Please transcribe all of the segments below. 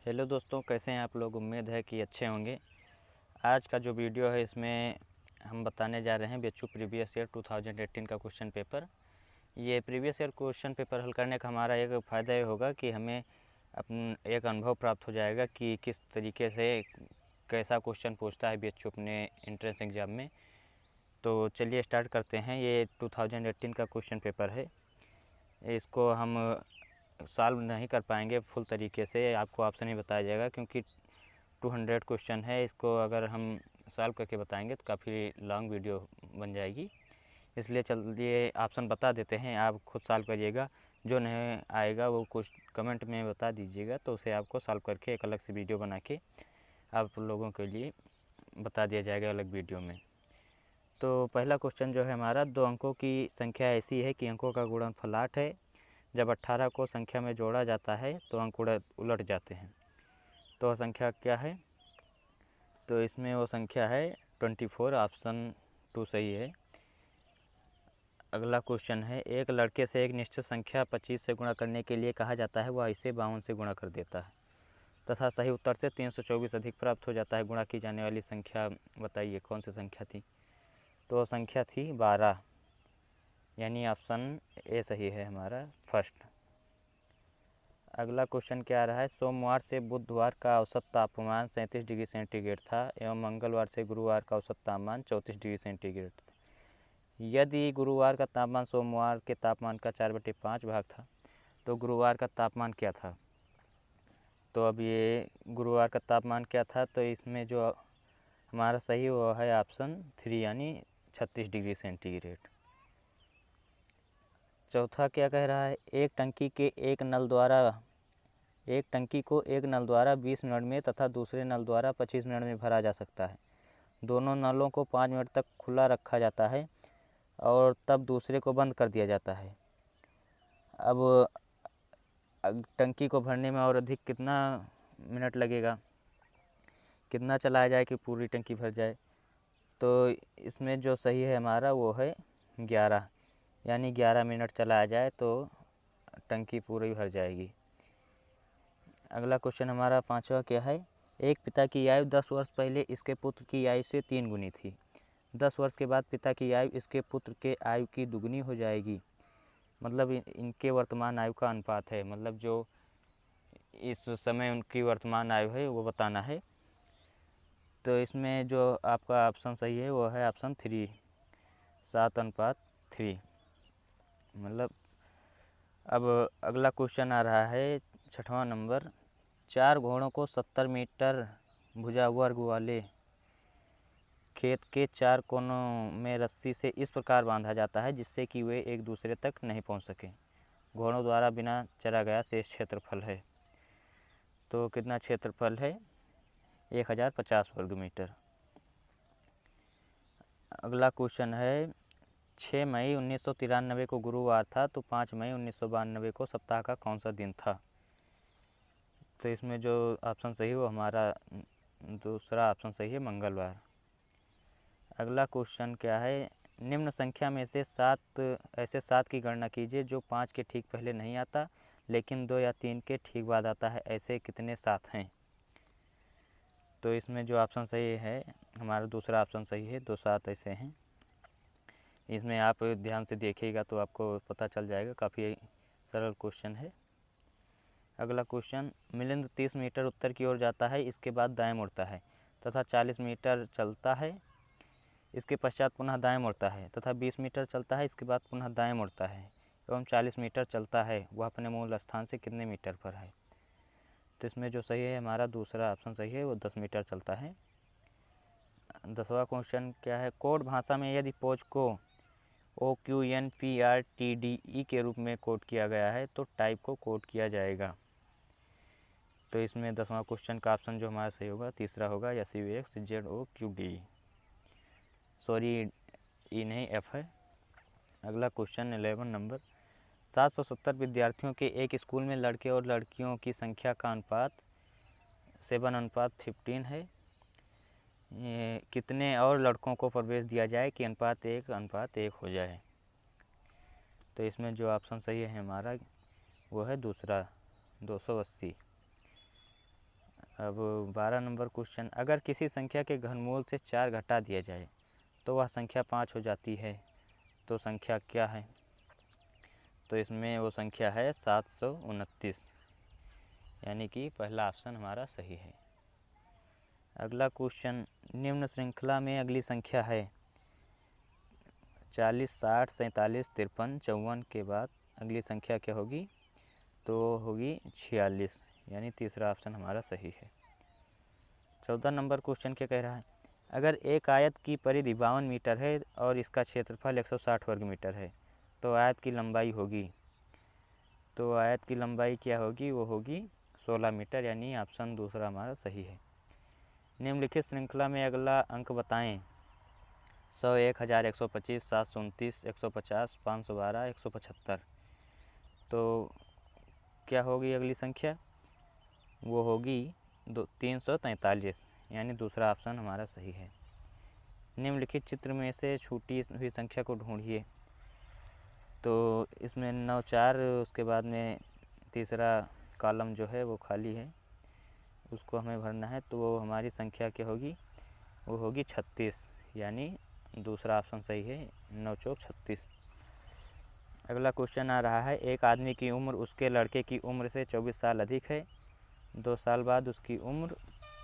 Hello दोस्तों, कैसे हैं आप लोग। उम्मीद है कि अच्छे होंगे। आज का जो वीडियो है इसमें हम बताने जा रहे हैं बीएचयू प्रीवियस ईयर 2018 का क्वेश्चन पेपर। ये प्रीवियस ईयर क्वेश्चन पेपर हल करने का हमारा एक फ़ायदा ये होगा कि हमें एक अनुभव प्राप्त हो जाएगा कि किस तरीके से कैसा क्वेश्चन पूछता है बीएचयू अपने एंट्रेंस एग्ज़ाम में। तो चलिए स्टार्ट करते हैं। ये 2018 का क्वेश्चन पेपर है। इसको हम सॉल्व नहीं कर पाएंगे फुल तरीके से, आपको ऑप्शन ही बताया जाएगा क्योंकि 200 क्वेश्चन है। इसको अगर हम सॉल्व करके बताएंगे तो काफ़ी लॉन्ग वीडियो बन जाएगी, इसलिए चलिए ऑप्शन बता देते हैं, आप खुद सॉल्व करिएगा। जो नहीं आएगा वो कुछ कमेंट में बता दीजिएगा, तो उसे आपको सॉल्व करके एक अलग से वीडियो बना के आप लोगों के लिए बता दिया जाएगा अलग वीडियो में। तो पहला क्वेश्चन जो है हमारा, 2 अंकों की संख्या ऐसी है कि अंकों का गुणनफल 8 है। जब 18 को संख्या में जोड़ा जाता है तो अंक उलट जाते हैं। तो संख्या क्या है? तो इसमें वो संख्या है 24। ऑप्शन 2 सही है। अगला क्वेश्चन है, एक लड़के से एक निश्चित संख्या 25 से गुणा करने के लिए कहा जाता है, वह इसे 52 से गुणा कर देता है तथा सही उत्तर से 324 अधिक प्राप्त हो जाता है। गुणा की जाने वाली संख्या बताइए, कौन सी संख्या थी? तो संख्या थी 12, यानी ऑप्शन ए सही है हमारा फर्स्ट। अगला क्वेश्चन क्या आ रहा है, सोमवार से बुधवार का औसत तापमान 37 डिग्री सेंटीग्रेड था एवं मंगलवार से गुरुवार का औसत तापमान 34 डिग्री सेंटीग्रेड था। यदि गुरुवार का तापमान सोमवार के तापमान का 4/5 भाग था तो गुरुवार का तापमान क्या था? तो अब ये गुरुवार का तापमान क्या था, तो इसमें जो हमारा सही वो है ऑप्शन 3 यानी 36 डिग्री सेंटीग्रेड। चौथा क्या कह रहा है, एक टंकी को एक नल द्वारा 20 मिनट में तथा दूसरे नल द्वारा 25 मिनट में भरा जा सकता है। दोनों नलों को 5 मिनट तक खुला रखा जाता है और तब दूसरे को बंद कर दिया जाता है। अब टंकी को भरने में और अधिक कितना मिनट लगेगा, कितना चलाया जाए कि पूरी टंकी भर जाए? तो इसमें जो सही है हमारा वो है 11, यानी 11 मिनट चलाया जाए तो टंकी पूरी भर जाएगी। अगला क्वेश्चन हमारा पांचवा क्या है, एक पिता की आयु 10 वर्ष पहले इसके पुत्र की आयु से 3 गुनी थी। 10 वर्ष के बाद पिता की आयु इसके पुत्र के आयु की दुगनी हो जाएगी। मतलब इनके वर्तमान आयु का अनुपात है, मतलब जो इस समय उनकी वर्तमान आयु है वो बताना है। तो इसमें जो आपका ऑप्शन सही है वो है ऑप्शन 3, 7:3। मतलब अब अगला क्वेश्चन आ रहा है 6वां नंबर, 4 घोड़ों को 70 मीटर भुजा वर्ग वाले खेत के 4 कोनों में रस्सी से इस प्रकार बांधा जाता है जिससे कि वे एक दूसरे तक नहीं पहुंच सकें। घोड़ों द्वारा बिना चरा गया शेष क्षेत्रफल है। तो कितना क्षेत्रफल है? 1050 वर्ग मीटर। अगला क्वेश्चन है, 6 मई 1993 को गुरुवार था तो 5 मई 1992 को सप्ताह का कौन सा दिन था? तो इसमें जो ऑप्शन सही है वो हमारा दूसरा ऑप्शन सही है, मंगलवार। अगला क्वेश्चन क्या है, निम्न संख्या में से 7 की गणना कीजिए जो 5 के ठीक पहले नहीं आता लेकिन 2 या 3 के ठीक बाद आता है। ऐसे कितने 7 हैं? तो इसमें जो ऑप्शन सही है हमारा दूसरा ऑप्शन सही है, 2 7 ऐसे हैं। इसमें आप ध्यान से देखिएगा तो आपको पता चल जाएगा, काफ़ी सरल क्वेश्चन है। अगला क्वेश्चन, मिलिंद 30 मीटर उत्तर की ओर जाता है, इसके बाद दाएं मुड़ता है तथा 40 मीटर चलता है, इसके पश्चात पुनः दाएं मुड़ता है तथा 20 मीटर चलता है, इसके बाद पुनः दाएं मुड़ता है एवं 40 मीटर चलता है। वह अपने मूल स्थान से कितने मीटर पर है? तो इसमें जो सही है हमारा दूसरा ऑप्शन सही है, वो 10 मीटर चलता है। 10वां क्वेश्चन क्या है, कोड भाषा में यदि पोज को OQNPRTDE के रूप में कोड किया गया है तो टाइप को कोड किया जाएगा। तो इसमें 10वां क्वेश्चन का ऑप्शन जो हमारा सही होगा तीसरा होगा, SUXZOQD। सॉरी ई नहीं F है। अगला क्वेश्चन 11 नंबर, 770 विद्यार्थियों के एक स्कूल में लड़के और लड़कियों की संख्या का अनुपात 7:15 है। कितने और लड़कों को प्रवेश दिया जाए कि अनुपात 1:1 हो जाए? तो इसमें जो ऑप्शन सही है हमारा वो है दूसरा, 280। अब 12 नंबर क्वेश्चन, अगर किसी संख्या के घनमूल से 4 घटा दिया जाए तो वह संख्या 5 हो जाती है, तो संख्या क्या है? तो इसमें वो संख्या है 729, यानी कि पहला ऑप्शन हमारा सही है। अगला क्वेश्चन, निम्न श्रृंखला में अगली संख्या है 40, 60, 47, 53, 54 के बाद अगली संख्या क्या होगी? तो होगी 46, यानी तीसरा ऑप्शन हमारा सही है। 14 नंबर क्वेश्चन क्या कह रहा है, अगर एक आयत की परिधि 52 मीटर है और इसका क्षेत्रफल 160 वर्ग मीटर है तो आयत की लंबाई होगी, तो आयत की लंबाई क्या होगी? वो होगी 16 मीटर, यानी ऑप्शन दूसरा हमारा सही है। निम्नलिखित श्रृंखला में अगला अंक बताएं। 100, 1000, 125, 729, 150, 512, 175, तो क्या होगी अगली संख्या? वो होगी 343, यानी दूसरा ऑप्शन हमारा सही है। निम्नलिखित चित्र में से छूटी हुई संख्या को ढूंढिए, तो इसमें 9, 4, उसके बाद में तीसरा कॉलम जो है वो खाली है, उसको हमें भरना है, तो वो हमारी संख्या क्या होगी? वो होगी 36, यानी दूसरा ऑप्शन सही है, 9 चौक 36। अगला क्वेश्चन आ रहा है, एक आदमी की उम्र उसके लड़के की उम्र से 24 साल अधिक है, 2 साल बाद उसकी उम्र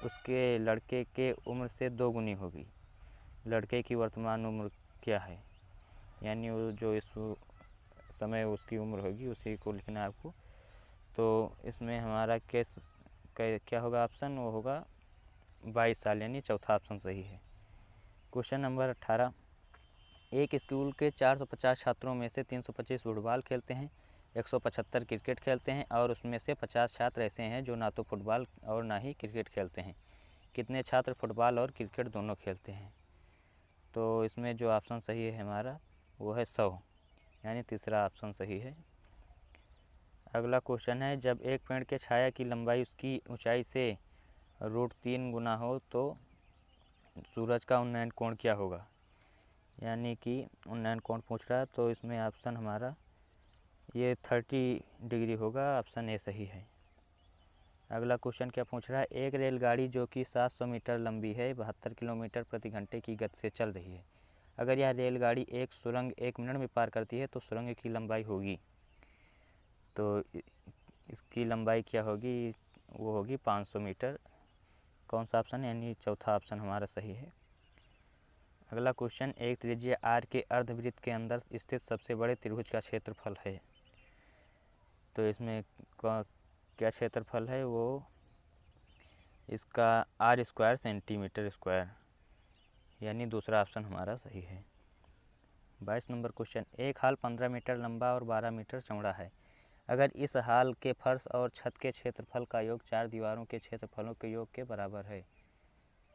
उसके लड़के के उम्र से 2 गुनी होगी, लड़के की वर्तमान उम्र क्या है? यानी वो जो इस समय उसकी उम्र होगी उसी को लिखना है आपको। तो इसमें हमारा केस क्या होगा ऑप्शन? वो होगा 22 साल, यानी चौथा ऑप्शन सही है। क्वेश्चन नंबर 18, एक स्कूल के 450 छात्रों में से 325 फुटबॉल खेलते हैं, 175 क्रिकेट खेलते हैं और उसमें से 50 छात्र ऐसे हैं जो ना तो फुटबॉल और ना ही क्रिकेट खेलते हैं। कितने छात्र फुटबॉल और क्रिकेट दोनों खेलते हैं? तो इसमें जो ऑप्शन सही है हमारा वो है 100, यानी तीसरा ऑप्शन सही है। अगला क्वेश्चन है, जब एक पेड़ के छाया की लंबाई उसकी ऊंचाई से √3 गुना हो तो सूरज का उन्नयन कोण क्या होगा? यानी कि उन्नयन कोण पूछ रहा है, तो इसमें ऑप्शन हमारा ये 30 डिग्री होगा, ऑप्शन ए सही है। अगला क्वेश्चन क्या पूछ रहा है, एक रेलगाड़ी जो कि 700 मीटर लंबी है 72 किलोमीटर प्रति घंटे की गति से चल रही है, अगर यह रेलगाड़ी एक सुरंग 1 मिनट में पार करती है तो सुरंग की लंबाई होगी, तो इसकी लंबाई क्या होगी? वो होगी 500 मीटर। कौन सा ऑप्शन? यानी चौथा ऑप्शन हमारा सही है। अगला क्वेश्चन, एक त्रिज्या आर के अर्धवृत्त के अंदर स्थित सबसे बड़े त्रिभुज का क्षेत्रफल है, तो इसमें क्या क्षेत्रफल है? वो इसका r² सेंटीमीटर स्क्वायर, यानी दूसरा ऑप्शन हमारा सही है। 22 नंबर क्वेश्चन, एक हॉल 15 मीटर लंबा और 12 मीटर चौड़ा है, अगर इस हॉल के फर्श और छत के क्षेत्रफल का योग 4 दीवारों के क्षेत्रफलों के योग के बराबर है,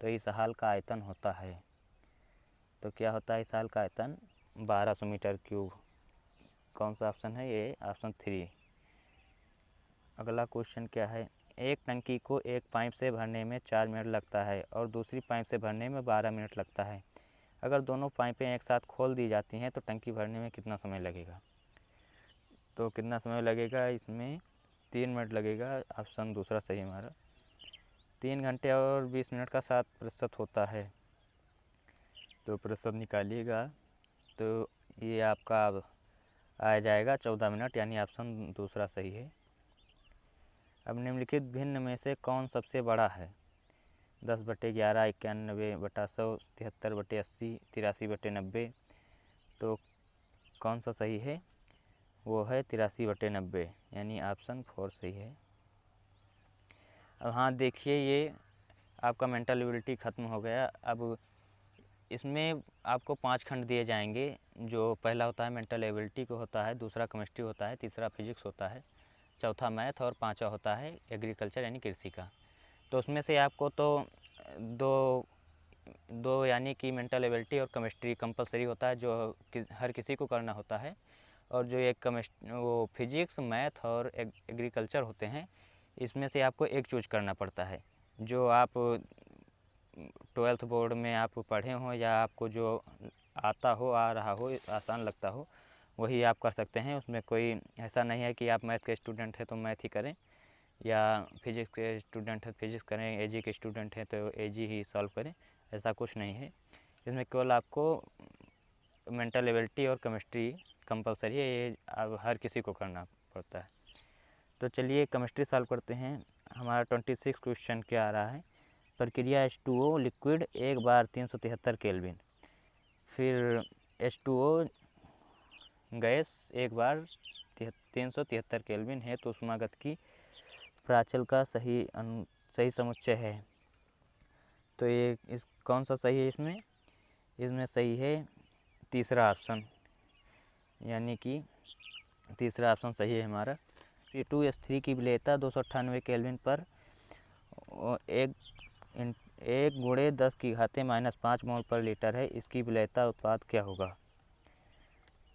तो इस हॉल का आयतन होता है, तो क्या होता है इस हॉल का आयतन? 1200 मीटर क्यूब। कौन सा ऑप्शन है? ये ऑप्शन 3। अगला क्वेश्चन क्या है, एक टंकी को एक पाइप से भरने में 4 मिनट लगता है और दूसरी पाइप से भरने में 12 मिनट लगता है, अगर दोनों पाइपें एक साथ खोल दी जाती हैं तो टंकी भरने में कितना समय लगेगा? तो कितना समय लगेगा? इसमें 3 मिनट लगेगा, ऑप्शन दूसरा सही हमारा। 3 घंटे और 20 मिनट का 7% होता है, तो प्रतिशत निकालिएगा, तो ये आपका अब आ जाएगा 14 मिनट, यानी ऑप्शन दूसरा सही है। अब निम्नलिखित भिन्न में से कौन सबसे बड़ा है? 10/11, 91/100, 73/80, 83/90, तो कौन सा सही है? वो है 83/90, यानी ऑप्शन 4 सही है। अब हाँ देखिए, ये आपका मेंटल एबिलिटी ख़त्म हो गया। अब इसमें आपको 5 खंड दिए जाएंगे, जो पहला होता है मेंटल एबिलिटी को होता है, दूसरा केमिस्ट्री होता है, तीसरा फिजिक्स होता है, चौथा मैथ और पांचवा होता है एग्रीकल्चर यानी कृषि का। तो उसमें से आपको तो दो यानी कि मेंटल एबिलिटी और केमिस्ट्री कंपलसरी होता है, जो हर किसी को करना होता है, और जो एक वो फिजिक्स, मैथ और एग्रीकल्चर होते हैं, इसमें से आपको एक चूज करना पड़ता है। जो आप 12th बोर्ड में आप पढ़े हों या आपको जो आता हो, आ रहा हो, आसान लगता हो, वही आप कर सकते हैं। उसमें कोई ऐसा नहीं है कि आप मैथ के स्टूडेंट हैं तो मैथ ही करें, या फिजिक्स के स्टूडेंट है फिजिक्स करें, एजी के स्टूडेंट हैं तो एजी ही सॉल्व करें, ऐसा कुछ नहीं है। इसमें केवल आपको मेंटल एबिलिटी और केमिस्ट्री कंपलसरी है, ये अब हर किसी को करना पड़ता है। तो चलिए केमिस्ट्री सॉल्व करते हैं। हमारा 26 क्वेश्चन क्या आ रहा है, प्रक्रिया H2O लिक्विड 1 बार 373 केल्विन, फिर H2O गैस 1 बार 373 केल्विन है तो ऊष्मागत की प्राचल का सही समुच्चय है। तो ये इस कौन सा सही है इसमें सही है तीसरा ऑप्शन, यानी कि तीसरा ऑप्शन सही है हमारा। P2S3 की विलेयता 298 केल्विन पर 1 × 10⁻⁻5 मोल पर लीटर है। इसकी विलेयता उत्पाद क्या होगा?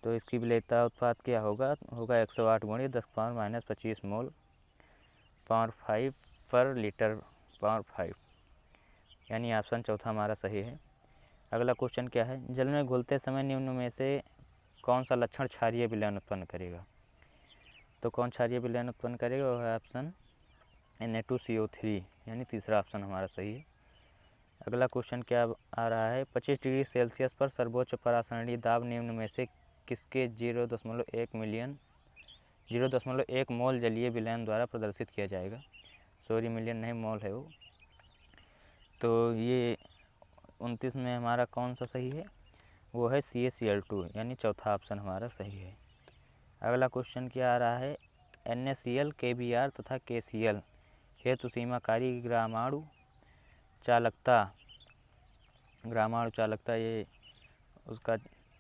तो इसकी विलेयता उत्पाद क्या होगा 108 × 10⁻⁻25 मोल पावर 5 पर लीटर पावर 5, यानी ऑप्शन चौथा हमारा सही है। अगला क्वेश्चन क्या है, जल में घुलते समय निम्न में से कौन सा लक्षण क्षारीय विलयन उत्पन्न करेगा? तो कौन क्षारीय विलयन उत्पन्न करेगा, वो है ऑप्शन Na2CO3, यानी तीसरा ऑप्शन हमारा सही है। अगला क्वेश्चन क्या आ रहा है, 25 डिग्री सेल्सियस पर सर्वोच्च परासरणीय दाब निम्न में से किसके 0.1 मोल जलीय विलयन द्वारा प्रदर्शित किया जाएगा? सॉरी, मिलियन नहीं, मोल है वो। तो ये 29 में हमारा कौन सा सही है, वो है CaCl2, यानी चौथा ऑप्शन हमारा सही है। अगला क्वेश्चन क्या आ रहा है, NaCl, KBr तथा KCl हेतु सीमाकारी ग्रामाणु चालकता ये उसका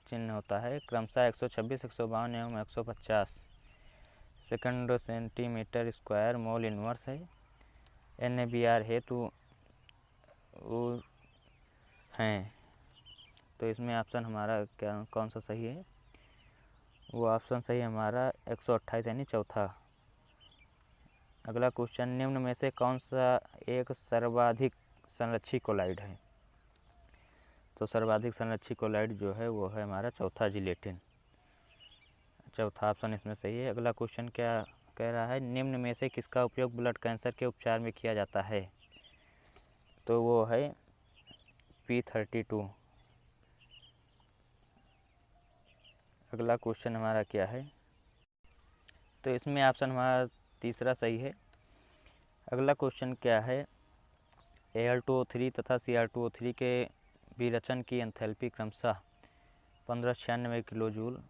चिन्ह होता है, क्रमशः 126, 152 एवं 150 second centimetre square mole inverse है। NaBr हेतु वो हैं, तो इसमें ऑप्शन हमारा कौन सा सही है, वो ऑप्शन सही है हमारा 128, यानी चौथा। अगला क्वेश्चन, निम्न में से कौन सा एक सर्वाधिक संरक्षी कोलाइड है? तो सर्वाधिक संरक्षी कोलाइड जो है वो है हमारा चौथा, जिलेटिन। चौथा ऑप्शन इसमें सही है। अगला क्वेश्चन क्या कह रहा है, निम्न में से किसका उपयोग ब्लड कैंसर के उपचार में किया जाता है? तो वो है P32। अगला क्वेश्चन हमारा क्या है, तो इसमें ऑप्शन हमारा तीसरा सही है। अगला क्वेश्चन क्या है, Al2O3 तथा Cr2O3 के विरचन की एंथैल्पी क्रमशः 1596 किलो जूल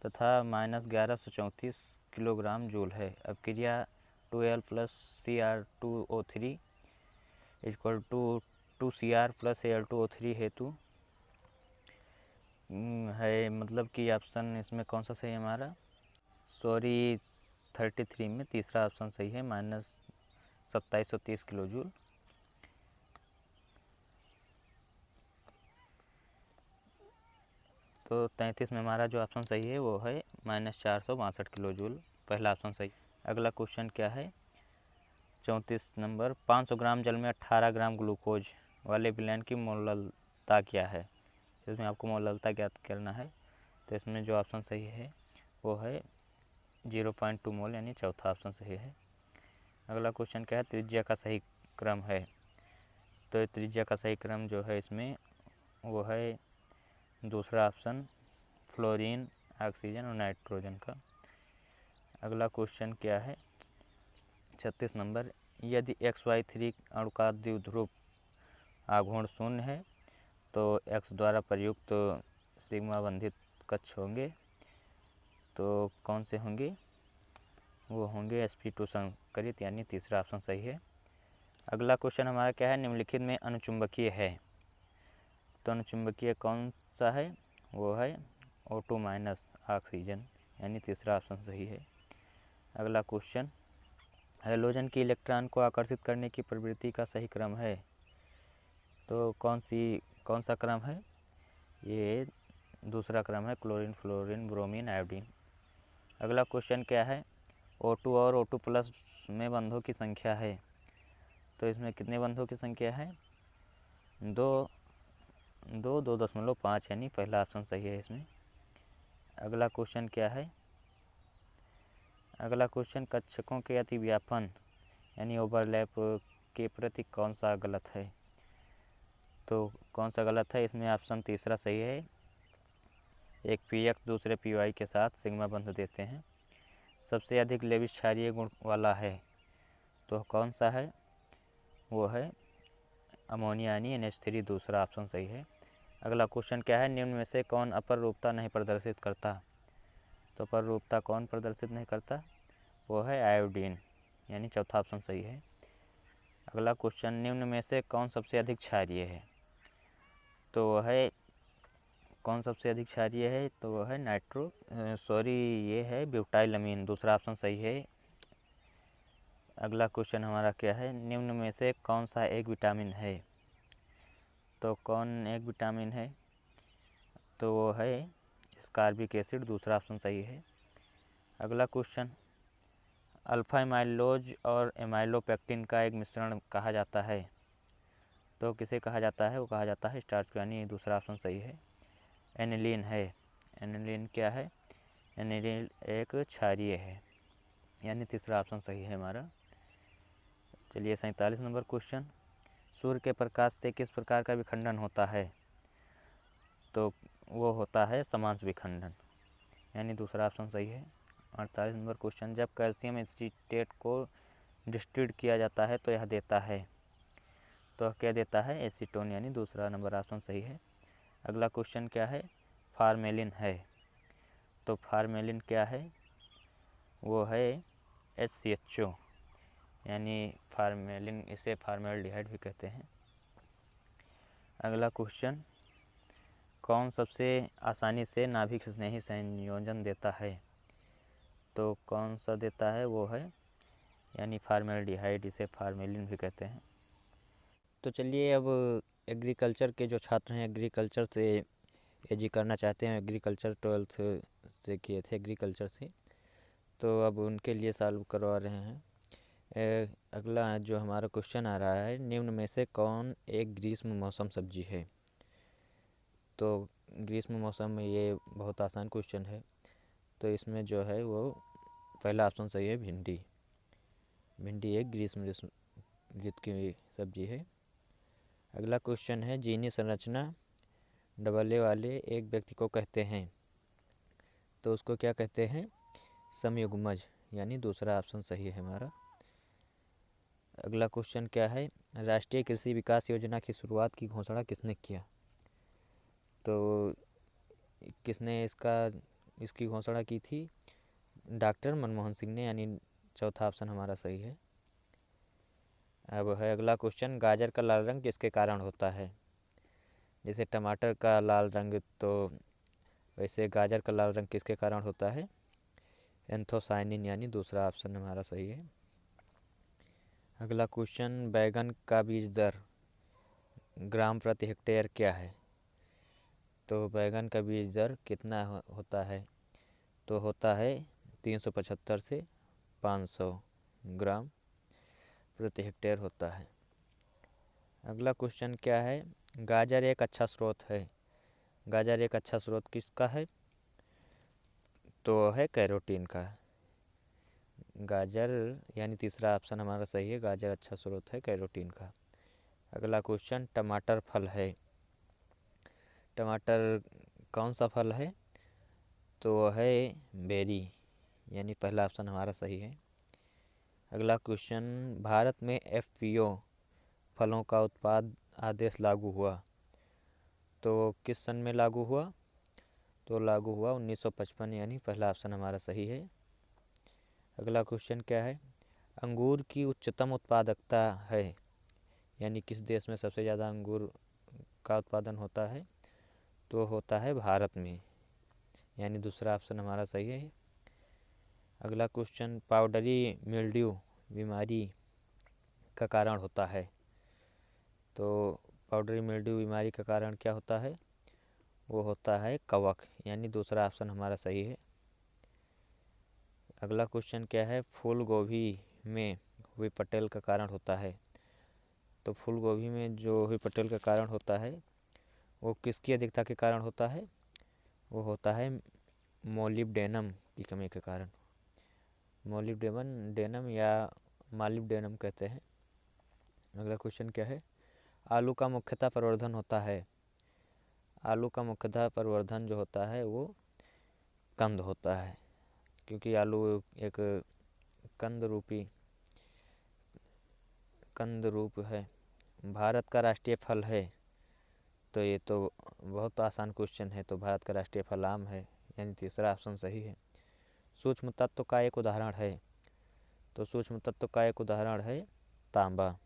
तथा -1134 किलोग्राम जूल है। अभिक्रिया 2Al + Cr2O3 = 2Cr + Al2O3 हेतु है, मतलब कि ऑप्शन इसमें कौन सा सही है हमारा, सॉरी 33 में तीसरा ऑप्शन सही है, -2730 किलो जूल। तो 33 में हमारा जो ऑप्शन सही है वो है -462 किलो जूल, पहला ऑप्शन सही। अगला क्वेश्चन क्या है, 34 नंबर, 500 ग्राम जल में 18 ग्राम ग्लूकोज वाले विलयन की मोललता क्या है? इसमें आपको मोललता ज्ञात करना है, तो इसमें जो ऑप्शन सही है वो है 0.2 मोल, यानी चौथा ऑप्शन सही है। अगला क्वेश्चन क्या है, त्रिज्या का सही क्रम है? तो त्रिज्या का सही क्रम जो है इसमें वो है दूसरा ऑप्शन, फ्लोरीन, ऑक्सीजन और नाइट्रोजन का। अगला क्वेश्चन क्या है, 36 नंबर, यदि XY3 अणु का द्विध्रुव आघूर्ण 0 है तो X द्वारा प्रयुक्त सिग्मा बंधित कक्ष होंगे, तो कौन से होंगे, वो होंगे sp2 संकरित, यानी तीसरा ऑप्शन सही है। अगला क्वेश्चन हमारा क्या है, निम्नलिखित में अनुचुंबकीय है? तो अनुचुंबकीय कौन सा है, वो है O2- ऑक्सीजन, यानी तीसरा ऑप्शन सही है। अगला क्वेश्चन, हैलोजन की इलेक्ट्रॉन को आकर्षित करने की प्रवृत्ति का सही क्रम है? तो कौन सा क्रम है, ये दूसरा क्रम है, क्लोरीन, फ्लोरीन, ब्रोमीन, आयोडीन। अगला क्वेश्चन क्या है, O2 और O2+ में बंधों की संख्या है? तो इसमें कितने बंधों की संख्या है, 2.5, यानी पहला ऑप्शन सही है इसमें। अगला क्वेश्चन क्या है, अगला क्वेश्चन, कक्षकों के अतिव्यापन यानी ओवरलैप के प्रति कौन सा गलत है? तो कौन सा गलत है इसमें? ऑप्शन तीसरा सही है। एक px दूसरे py के साथ सिग्मा बंध देते हैं। सबसे अधिक लेविस क्षारीय गुण वाला है तो कौन सा है? वो है अमोनिया यानी NH3, दूसरा ऑप्शन सही है। अगला क्वेश्चन क्या है? निम्न में से कौन अपरूपता नहीं प्रदर्शित करता? तो अपरूपता कौन प्रदर्शित नहीं करता? वो है आयोडीन, यानी चौथा ऑप्शन सही है। अगला क्वेश्चन, निम्न में से कौन सबसे अधिक क्षारीय है? तो वह है कौन सबसे अधिक क्षारीय है? तो वह है ये है ब्यूटाइलअमीन, दूसरा ऑप्शन सही है। अगला क्वेश्चन हमारा क्या है? निम्न में से कौन सा एक विटामिन है? तो कौन एक विटामिन है? तो वो है स्कॉर्बिक एसिड, दूसरा ऑप्शन सही है। अगला क्वेश्चन, अल्फा एमाइलोज और एमाइलोपेक्टिन का एक मिश्रण कहा जाता है तो किसे कहा जाता है? वो कहा जाता है स्टार्च को, यानी दूसरा ऑप्शन सही है। एनिलीन है। एनिलीन क्या है? एनिलीन एक क्षारीय है, यानी तीसरा ऑप्शन सही है हमारा। चलिए 47 नंबर क्वेश्चन, सूर्य के प्रकाश से किस प्रकार का विखंडन होता है? तो वो होता है समांश विखंडन, यानी दूसरा ऑप्शन सही है। 48 नंबर क्वेश्चन, जब कैल्शियम एसीटेट को डिस्टिल्ड किया जाता है तो यह देता है, तो क्या देता है? एसीटोन, यानी दूसरा नंबर ऑप्शन सही है। अगला क्वेश्चन क्या है? फार्मेलिन है। तो फार्मेलिन क्या है? वो है HCHO, यानी फार्मेलिन, इसे फार्मेल्डिहाइड भी कहते हैं। अगला क्वेश्चन, कौन सबसे आसानी से नाभिक स्नेही संयोजन देता है? तो कौन सा देता है? वो है यानी फार्मेल्डिहाइड, इसे फार्मेलिन भी कहते हैं। तो चलिए अब एग्रीकल्चर के जो छात्र हैं, एग्रीकल्चर से एजी करना चाहते हैं, एग्रीकल्चर 12th से किए थे एग्रीकल्चर से, तो अब उनके लिए सॉल्व करवा रहे हैं। अगला जो हमारा क्वेश्चन आ रहा है, निम्न में से कौन एक ग्रीष्म मौसम सब्जी है? तो ग्रीष्म मौसम में ये बहुत आसान क्वेश्चन है, तो इसमें जो है वो पहला ऑप्शन सही है, भिंडी। भिंडी एक ग्रीष्म ऋतु की सब्जी है। अगला क्वेश्चन है, जीनी संरचना डबल ए वाले एक व्यक्ति को कहते हैं, तो उसको क्या कहते हैं? समयुग्मज, यानी दूसरा ऑप्शन सही है हमारा। अगला क्वेश्चन क्या है? राष्ट्रीय कृषि विकास योजना की शुरुआत की घोषणा किसने किया? तो किसने इसकी घोषणा की थी? डॉक्टर मनमोहन सिंह ने, यानी चौथा ऑप्शन हमारा सही है। अब है अगला क्वेश्चन, गाजर का लाल रंग किसके कारण होता है? जैसे टमाटर का लाल रंग, तो वैसे गाजर का लाल रंग किसके कारण होता है? एंथोसायनिन, यानी दूसरा ऑप्शन हमारा सही है। अगला क्वेश्चन, बैगन का बीज दर ग्राम प्रति हेक्टेयर क्या है? तो बैगन का बीज दर कितना होता है? तो होता है 375 से 500 ग्राम प्रति हेक्टेयर होता है। अगला क्वेश्चन क्या है? गाजर एक अच्छा स्रोत है। गाजर एक अच्छा स्रोत किसका है? तो है कैरोटीन का। गाजर, यानी तीसरा ऑप्शन हमारा सही है, गाजर अच्छा स्रोत है कैरोटीन का। अगला क्वेश्चन, टमाटर फल है। टमाटर कौन सा फल है? तो वह है बेरी, यानी पहला ऑप्शन हमारा सही है। अगला क्वेश्चन, भारत में FPO फलों का उत्पाद आदेश लागू हुआ, तो किस सन में लागू हुआ? तो लागू हुआ 1955, यानी पहला ऑप्शन हमारा सही है। अगला क्वेश्चन क्या है? अंगूर की उच्चतम उत्पादकता है, यानी किस देश में सबसे ज़्यादा अंगूर का उत्पादन होता है? तो होता है भारत में, यानी दूसरा ऑप्शन हमारा सही है। अगला क्वेश्चन, पाउडरी मिल्ड्यू बीमारी का कारण होता है, तो पाउडरी मिल्ड्यू बीमारी का कारण क्या होता है? वो होता है कवक, यानी दूसरा ऑप्शन हमारा सही है। अगला क्वेश्चन क्या है? फूल गोभी में हुई पटेल का कारण होता है, तो फूल गोभी में जो हुई पटेल का कारण होता है वो किसकी अधिकता के कारण होता है? वो होता है मोलिब्डेनम की कमी के कारण। मोलिब्डेनम या मालिब्डेनम कहते हैं। अगला क्वेश्चन क्या है, आलू का मुख्यतः प्रवर्धन होता है। आलू का मुख्यतः प्रवर्धन जो होता है वो कंद होता है, क्योंकि आलू एक कंद रूप है। भारत का राष्ट्रीय फल है, तो ये तो बहुत आसान क्वेश्चन है। तो भारत का राष्ट्रीय फल आम है, यानी तीसरा ऑप्शन सही है। सूक्ष्म तत्व का एक उदाहरण है, तो सूक्ष्म तत्व का एक उदाहरण है तांबा,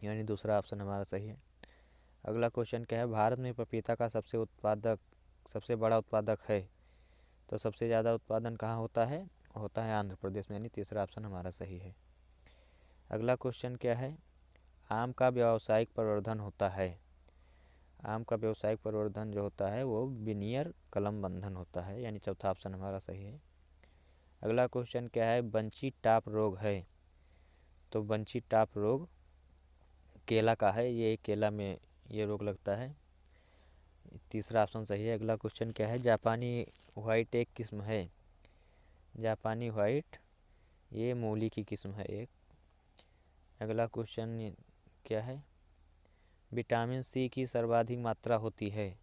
यानी दूसरा ऑप्शन हमारा सही है। अगला क्वेश्चन क्या है, भारत में पपीता का सबसे बड़ा उत्पादक है। तो सबसे ज़्यादा उत्पादन कहाँ होता है आंध्र प्रदेश में, यानी तीसरा ऑप्शन हमारा सही है। अगला क्वेश्चन क्या है, आम का व्यावसायिक प्रवर्धन होता है। आम का व्यावसायिक प्रवर्धन जो होता है वो विनियर कलम बंधन होता है, यानी चौथा ऑप्शन हमारा सही है। अगला क्वेश्चन क्या है, बंची टाप रोग है। तो बंची टाप रोग केला का है, ये केला में ये रोग लगता है, तीसरा ऑप्शन सही है। अगला क्वेश्चन क्या है, जापानी व्हाइट एक किस्म है। जापानी व्हाइट ये मूली की किस्म है एक। अगला क्वेश्चन क्या है, विटामिन सी की सर्वाधिक मात्रा होती है।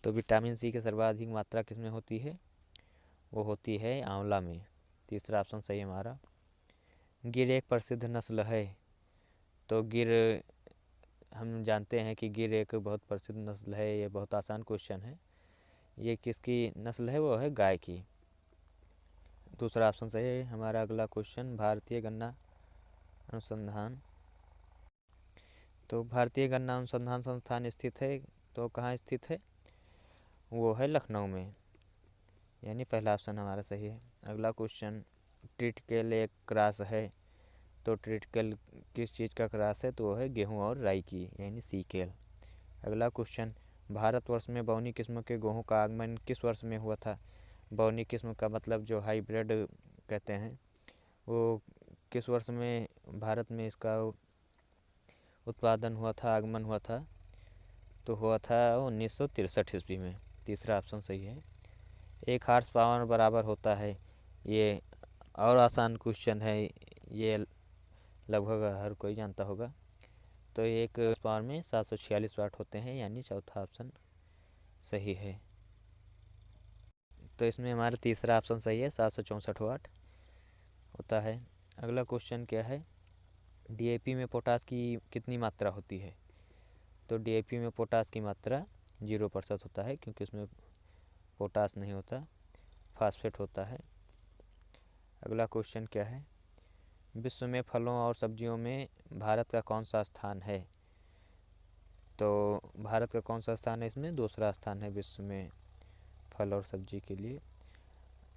तो विटामिन सी की सर्वाधिक मात्रा किसमें होती है, वो होती है आंवला में, तीसरा ऑप्शन सही है हमारा। गिर एक प्रसिद्ध नस्ल है। तो गिर हम जानते हैं कि गिर एक बहुत प्रसिद्ध नस्ल है, ये बहुत आसान क्वेश्चन है। ये किसकी नस्ल है, वो है गाय की, दूसरा ऑप्शन सही है हमारा। अगला क्वेश्चन, भारतीय गन्ना अनुसंधान। तो भारतीय गन्ना अनुसंधान संस्थान स्थित है, तो कहाँ स्थित है, वो है लखनऊ में, यानी पहला ऑप्शन हमारा सही है। अगला क्वेश्चन, ट्रिटिकेल एक क्रॉस है। तो ट्रिटिकेल किस चीज़ का क्रॉस है, तो वो है गेहूं और राई की, यानी सीकेल। अगला क्वेश्चन, भारतवर्ष में बौनी किस्म के गेहूं का आगमन किस वर्ष में हुआ था। बौनी किस्म का मतलब जो हाइब्रिड कहते हैं, वो किस वर्ष में भारत में इसका उत्पादन हुआ था, आगमन हुआ था। तो हुआ था 1963 ईस्वी में, तीसरा ऑप्शन सही है। एक हॉर्स पावर बराबर होता है, ये और आसान क्वेश्चन है, ये लगभग हर कोई जानता होगा। तो एक हॉर्स पावर में 746 वाट होते हैं, यानी चौथा ऑप्शन सही है। तो इसमें हमारा तीसरा ऑप्शन सही है, 764 वाट होता है। अगला क्वेश्चन क्या है, डीएपी में पोटास की कितनी मात्रा होती है। तो डीएपी में पोटास की मात्रा 0% होता है, क्योंकि उसमें पोटास नहीं होता, फास्फेट होता है। अगला क्वेश्चन क्या है, विश्व में फलों और सब्जियों में भारत का कौन सा स्थान है। तो भारत का कौन सा स्थान है, इसमें दूसरा स्थान है विश्व में फल और सब्जी के लिए।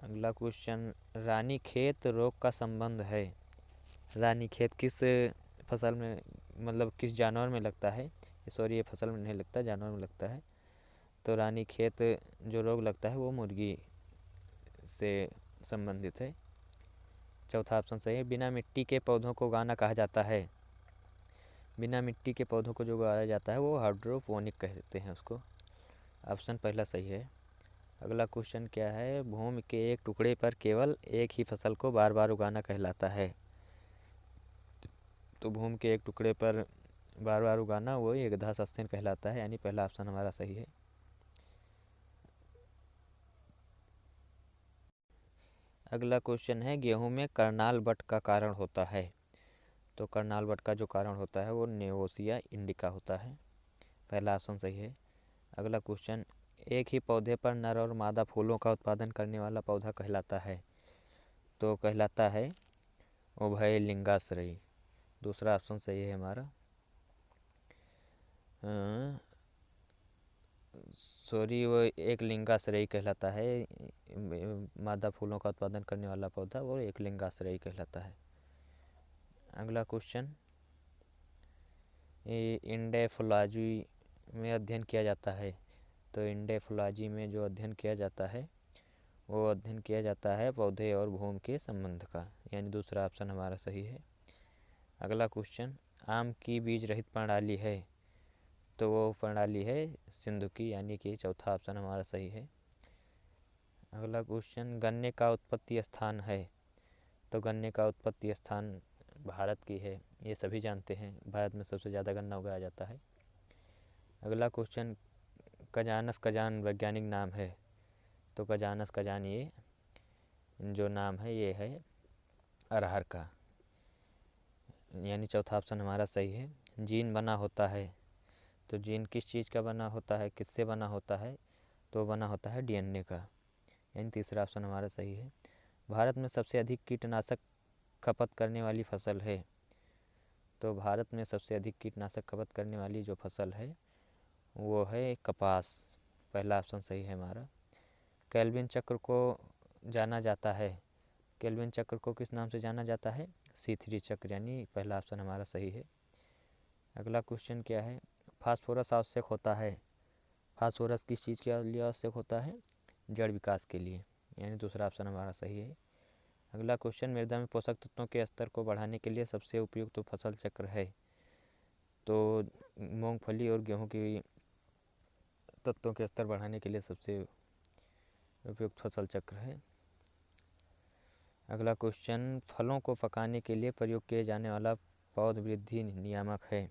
अगला क्वेश्चन, रानीखेत रोग का संबंध है। रानीखेत किस फसल में, मतलब किस जानवर में लगता है, सॉरी ये फसल में नहीं लगता, जानवर में लगता है। तो रानीखेत जो रोग लगता है वो मुर्गी से संबंधित है, चौथा ऑप्शन सही है। बिना मिट्टी के पौधों को उगाना कहा जाता है। बिना मिट्टी के पौधों को जो उगाया जाता है वो हाइड्रोपोनिक कहते हैं उसको, ऑप्शन पहला सही है। अगला क्वेश्चन क्या है, भूमि के एक टुकड़े पर केवल एक ही फसल को बार बार उगाना कहलाता है। तो भूमि के एक टुकड़े पर बार बार उगाना वो एकधा सस्तेन कहलाता है, यानी पहला ऑप्शन हमारा सही है। अगला क्वेश्चन है, गेहूं में करनाल बट का कारण होता है। तो करनाल बट का जो कारण होता है वो नेवोसिया इंडिका होता है, पहला ऑप्शन सही है। अगला क्वेश्चन, एक ही पौधे पर नर और मादा फूलों का उत्पादन करने वाला पौधा कहलाता है। तो कहलाता है उभयलिंगाश्रयी, दूसरा ऑप्शन सही है हमारा। सॉरी वो एक लिंगाश्रयी कहलाता है, मादा फूलों का उत्पादन करने वाला पौधा वो एक लिंगाश्रयी कहलाता है। अगला क्वेश्चन, इंडेफोलॉजी में अध्ययन किया जाता है। तो इंडेफोलॉजी में जो अध्ययन किया जाता है वो अध्ययन किया जाता है पौधे और भूमि के संबंध का, यानी दूसरा ऑप्शन हमारा सही है। अगला क्वेश्चन, आम की बीज रहित प्रणाली है। तो वो प्रणाली है सिंधु की, यानी कि चौथा ऑप्शन हमारा सही है। अगला क्वेश्चन, गन्ने का उत्पत्ति स्थान है। तो गन्ने का उत्पत्ति स्थान भारत की है, ये सभी जानते हैं। भारत में सबसे ज़्यादा गन्ना उगाया जाता है। अगला क्वेश्चन, कजानस कजान वैज्ञानिक नाम है। तो कजानस कजान ये जो नाम है ये है अरहर का, यानी चौथा ऑप्शन हमारा सही है। जीन बना होता है, तो जीन किस चीज़ का बना होता है, किससे बना होता है, तो बना होता है डीएनए का, यानी तीसरा ऑप्शन हमारा सही है। भारत में सबसे अधिक कीटनाशक खपत करने वाली फसल है। तो भारत में सबसे अधिक कीटनाशक खपत करने वाली जो फसल है वो है कपास, पहला ऑप्शन सही है हमारा। केल्विन चक्र को जाना जाता है, केल्विन चक्र को किस नाम से जाना जाता है, C3 चक्र, यानी पहला ऑप्शन हमारा सही है। अगला क्वेश्चन क्या है, फास्फोरस आवश्यक होता है। फास्फोरस किस चीज़ के लिए आवश्यक होता है, जड़ विकास के लिए, यानी दूसरा ऑप्शन हमारा सही है। अगला क्वेश्चन, मृदा में पोषक तत्वों के स्तर को बढ़ाने के लिए सबसे उपयुक्त तो फसल चक्र है। तो मूंगफली और गेहूं की तत्वों के स्तर बढ़ाने के लिए सबसे उपयुक्त फसल चक्र है। अगला क्वेश्चन, फलों को पकाने के लिए प्रयोग किए जाने वाला पौध वृद्धि नियामक है।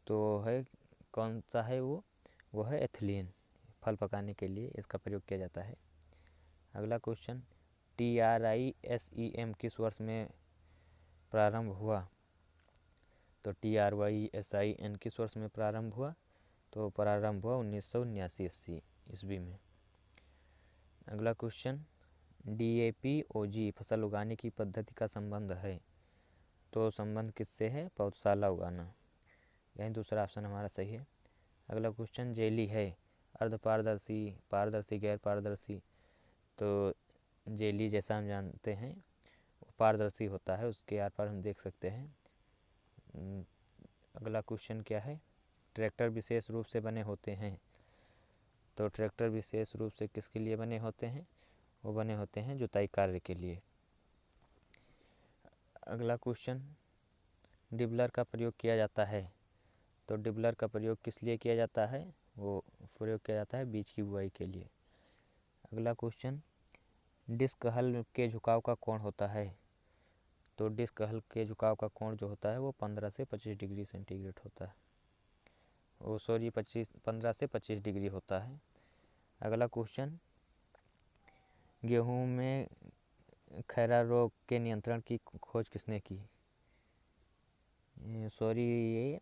तो है कौन सा है वो है एथिलीन, फल पकाने के लिए इसका प्रयोग किया जाता है। अगला क्वेश्चन, TRISEM किस वर्ष में प्रारंभ हुआ। तो TRYSIN किस वर्ष में प्रारंभ हुआ, तो प्रारंभ हुआ 1979 ईस्वी में। अगला क्वेश्चन, DAP OG फसल उगाने की पद्धति का संबंध है। तो संबंध किससे है, पौधशाला उगाना, यानी दूसरा ऑप्शन हमारा सही है। अगला क्वेश्चन, जेली है अर्धपारदर्शी, पारदर्शी, गैर पारदर्शी। तो जेली जैसा हम जानते हैं पारदर्शी होता है, उसके आर पार हम देख सकते हैं। अगला क्वेश्चन क्या है, ट्रैक्टर विशेष रूप से बने होते हैं। तो ट्रैक्टर विशेष रूप से किसके लिए बने होते हैं, वो बने होते हैं जुताई कार्य के लिए। अगला क्वेश्चन, डिबलर का प्रयोग किया जाता है। तो डिबलर का प्रयोग किस लिए किया जाता है, वो प्रयोग किया जाता है बीज की बुआई के लिए। अगला क्वेश्चन, डिस्क हल के झुकाव का कोण होता है। तो डिस्क हल के झुकाव का कोण जो होता है वो 15 से 25 डिग्री सेंटीग्रेड होता है, वो 15 से 25 डिग्री होता है। अगला क्वेश्चन, गेहूं में खैरा रोग के नियंत्रण की खोज किसने की। ये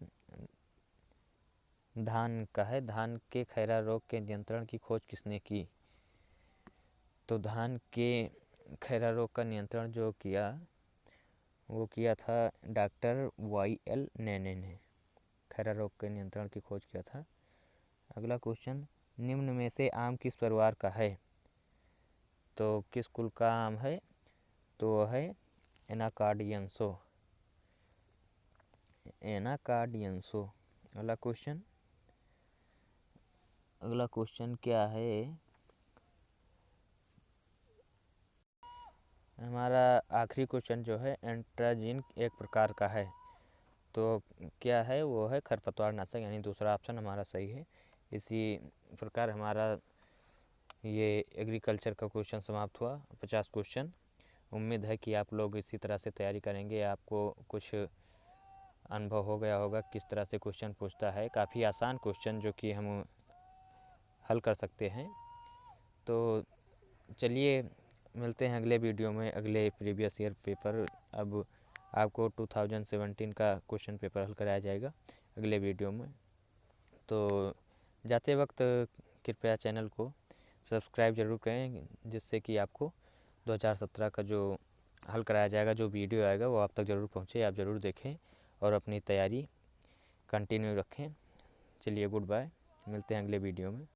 धान का है, धान के खैरा रोग के नियंत्रण की खोज किसने की। तो धान के खैरा रोग का नियंत्रण जो किया वो किया था डॉक्टर YL नैने ने, खैरा रोग के नियंत्रण की खोज किया था। अगला क्वेश्चन, निम्न में से आम किस परिवार का है। तो किस कुल का आम है, तो वह है एनाकार्डियंसो, एनाकार्डियंसो। अगला क्वेश्चन क्या है हमारा आखिरी क्वेश्चन जो है, एंट्राजीन एक प्रकार का है। तो क्या है, वो है खरपतवार नाशक, यानी दूसरा ऑप्शन हमारा सही है। इसी प्रकार हमारा ये एग्रीकल्चर का क्वेश्चन समाप्त हुआ, 50 क्वेश्चन। उम्मीद है कि आप लोग इसी तरह से तैयारी करेंगे, आपको कुछ अनुभव हो गया होगा किस तरह से क्वेश्चन पूछता है। काफ़ी आसान क्वेश्चन जो कि हम हल कर सकते हैं। तो चलिए मिलते हैं अगले वीडियो में, अगले प्रीवियस ईयर पेपर। अब आपको 2017 का क्वेश्चन पेपर हल कराया जाएगा अगले वीडियो में। तो जाते वक्त कृपया चैनल को सब्सक्राइब ज़रूर करें, जिससे कि आपको 2017 का जो हल कराया जाएगा, जो वीडियो आएगा वो आप तक ज़रूर पहुँचे, आप ज़रूर देखें और अपनी तैयारी कंटिन्यू रखें। चलिए गुड बाय, मिलते हैं अगले वीडियो में।